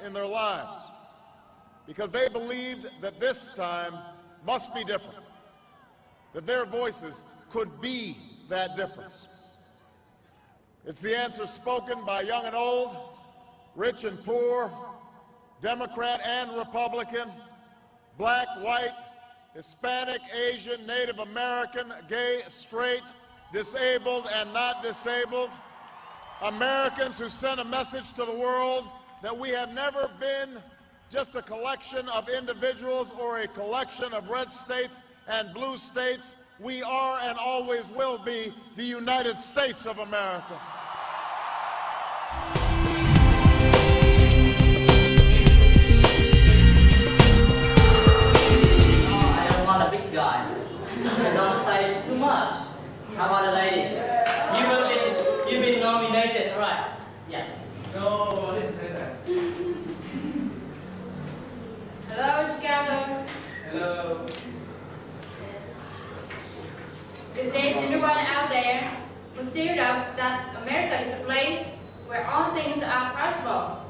in their lives because they believed that this time must be different, that their voices could be that difference. It's the answer spoken by young and old, rich and poor, Democrat and Republican, black, white, Hispanic, Asian, Native American, gay, straight, disabled and not disabled, Americans who sent a message to the world that we have never been just a collection of individuals or a collection of red states and blue states. We are and always will be the United States of America. On stage too much. How about a lady? You've been nominated, right? Yeah. No, I didn't say that. Hello, Chicago. Hello. If there is anyone out there who still doubts that America is a place where all things are possible,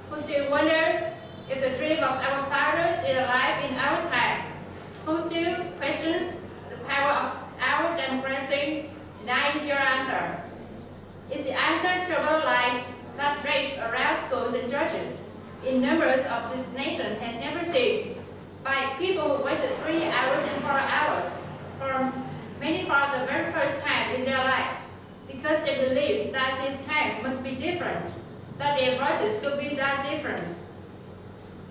who still wonders if the dream of our fathers is alive in our time, who still questions the power of our democracy, tonight is your answer. It's the answer to our lives that stretch around schools and churches in numbers of this nation has never seen, by people who waited 3 hours and 4 hours, many for the very first time in their lives, because they believe that this time must be different, that their voices could be that different.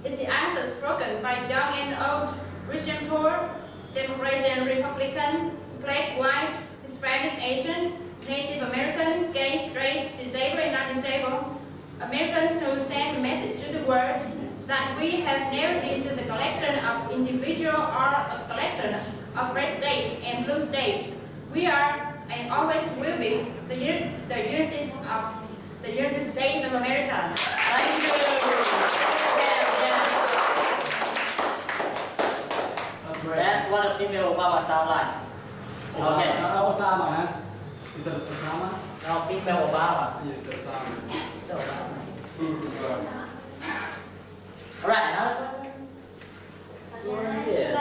It's the answer spoken by young and old, rich and poor, Democrat and Republican, black, white, Hispanic, Asian, Native American, gay, straight, disabled and non-disabled, Americans who send a message to the world that we have never been just a collection of individual or a collection of red states and blue states. We are and always will be the United States of America. Thank you. That's what a female Obama sounds like. Okay. Osama, man. Is it Osama? No, female Obama. Yes, Osama. It's Obama. Alright, another question? Yes.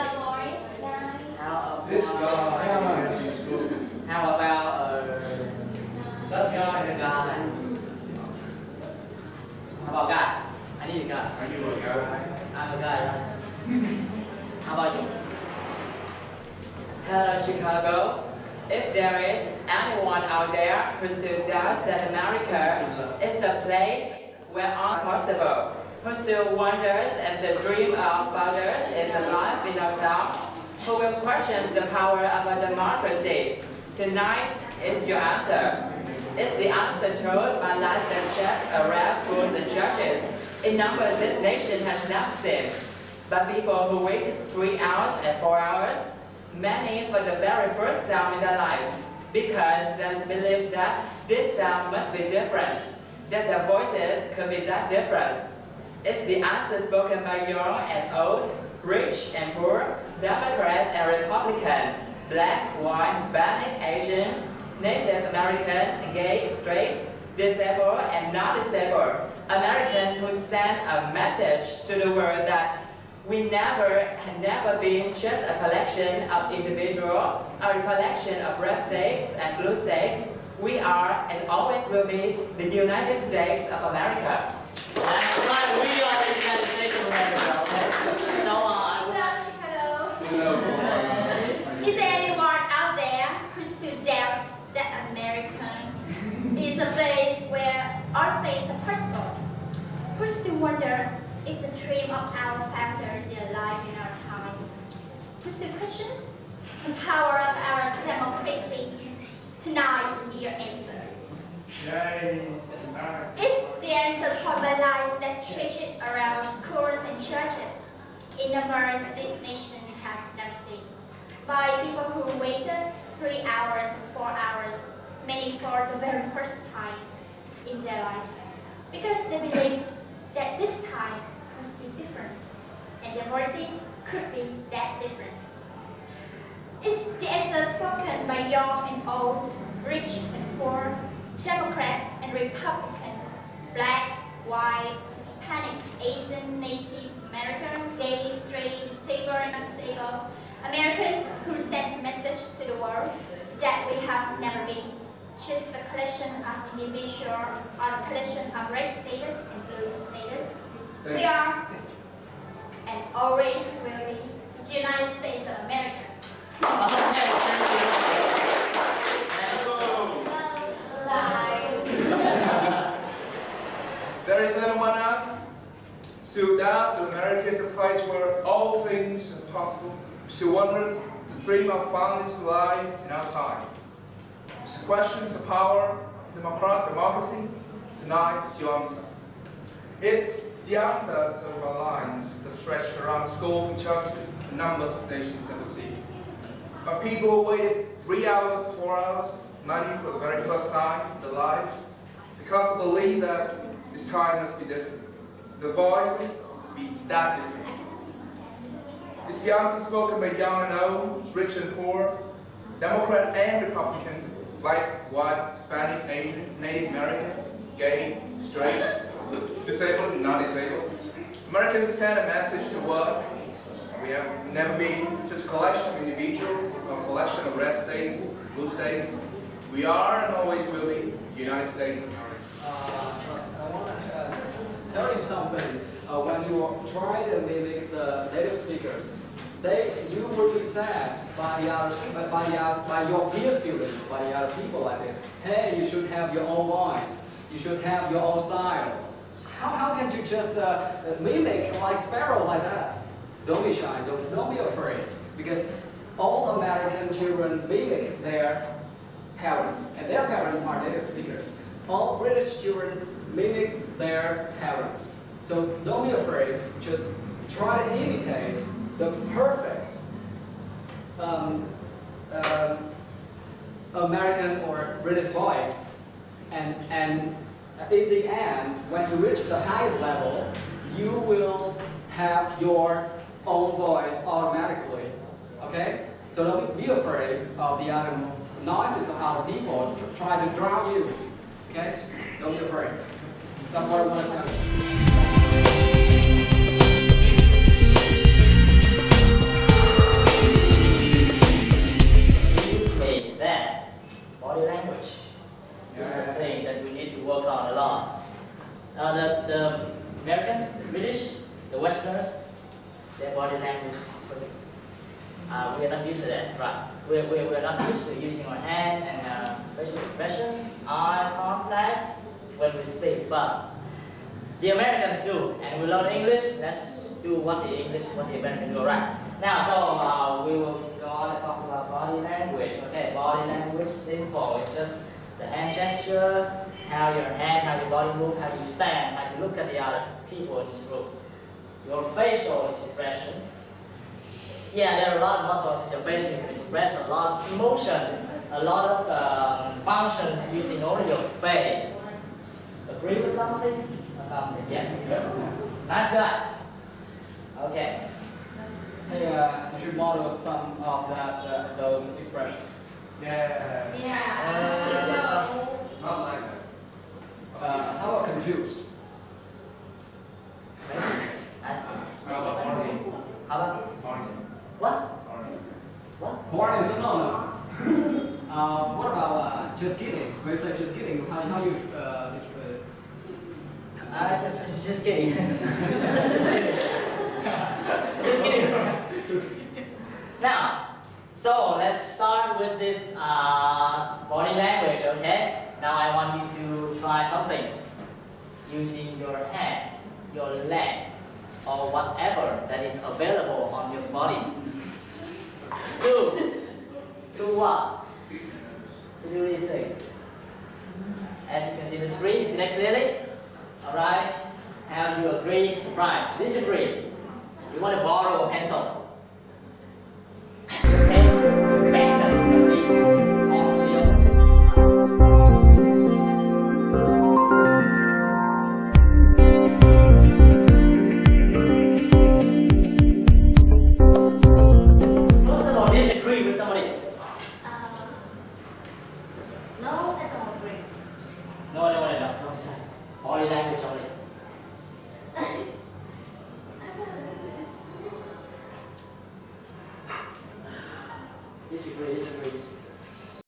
How about that guy? How about guy? I need a guy. Are you a guy? I'm a guy, right? How about you? Hello, Chicago. If there is anyone out there who still doubts that America is the place where all possible, who still wonders if the dream of founders is alive in our town, who will question the power of a democracy, tonight is your answer. It's the answer told by lights that just around schools and churches in numbers this nation has never seen. But people who waited 3 hours and 4 hours, many for the very first time in their lives, because they believe that this time must be different, that their voices could be that different. It's the answer spoken by young and old, rich and poor, Democrat and Republican, black, white, Hispanic, Asian, Native American, gay, straight, disabled and non-disabled, Americans who send a message to the world that we have never been just a collection of individuals, or a collection of red states and blue states. We are and always will be the United States of America. That's right, we are the United States of America, okay? So on. Hello. Is there anyone out there who still doubts that America is a place where all things are possible? Who still wonders if the dream of our founders is alive in our time? Who still questions the power of our democracy? Tonight is your answer. Yay. It's the answer to my lives that stretch around schools and churches in numbers this nation has never seen, by people who waited 3 hours and 4 hours, many for the very first time in their lives, because they believe that this time must be different, and their voices could be that different. It's the answer spoken by young and old, rich and poor, Democrat and Republican, black, white, Hispanic, Asian, Native American, gay, straight, disabled, and disabled Americans who sent a message to the world that we have never been just a collection of individuals or a collection of race status and blue status. We are and always will be the United States of America. There is another one out. Still doubts that America is a place where all things are possible. Still wonders the dream of founding is alive in our time. Still questions the power of democracy. Tonight is your answer. It's the answer to our lines that stretch around schools and churches and numbers of nations that we see. But people waited 3 hours, 4 hours, maybe for the very first time in their lives, because they believe that this time must be different. The voices be that different. It's the answer spoken by young and old, rich and poor, Democrat and Republican, black, white, Hispanic, Asian, Native American, gay, straight, disabled and non-disabled. Americans send a message to world. We have never been just a collection of individuals, or a collection of red states, blue states. We are and always will be the United States of America. I want to tell you something. When you try to mimic the native speakers, you will be said by your peer students, by the other people like this. Hey, you should have your own voice. You should have your own style. How can you just mimic like sparrow like that? Don't be shy. Don't be afraid. Because all American children mimic their parents, and their parents are native speakers. All British children mimic their parents. So don't be afraid, just try to imitate the perfect American or British voice. And in the end, when you reach the highest level, you will have your own voice automatically. Okay? So don't be afraid of the other noises of other people try to drown you. Okay? Don't be afraid. That's what I want to tell you. That body language is a thing that we need to work on a lot. The Americans, the British, the Westerners, their body language is perfect. We are not used to that, right? We're not used to using our hand and facial expression, eye contact when we speak, but the Americans do, and we learn English. Let's do what the Americans do, right? Now, so we will go on and talk about body language. Okay, body language, simple. It's just the hand gesture, how your hand, how your body move, how you stand, how you look at the other people in this room. Your facial expression. Yeah, there are a lot of muscles in your face. You can express a lot of emotion, a lot of functions using only your face. Agree with something or something? Yeah, good. Nice guy. Okay. Hey, you should model some of those expressions. Yeah. Not like that. How about confused? How about horny? How about Horny. what? Horny. What? Horny is no. What about just kidding? When you say just kidding, how you Just kidding. Just kidding. Just kidding. Now, so let's start with this body language, okay? Now I want you to try something using your hand, your leg, or whatever that is available on your body. To what? To do this thing. As you can see the screen, see that clearly? Alright? How do you agree, surprise, disagree? You want to borrow a pencil. Okay? Back to something. First of all, disagree with somebody. No, I don't agree. No, sir. Body language only. Disagree.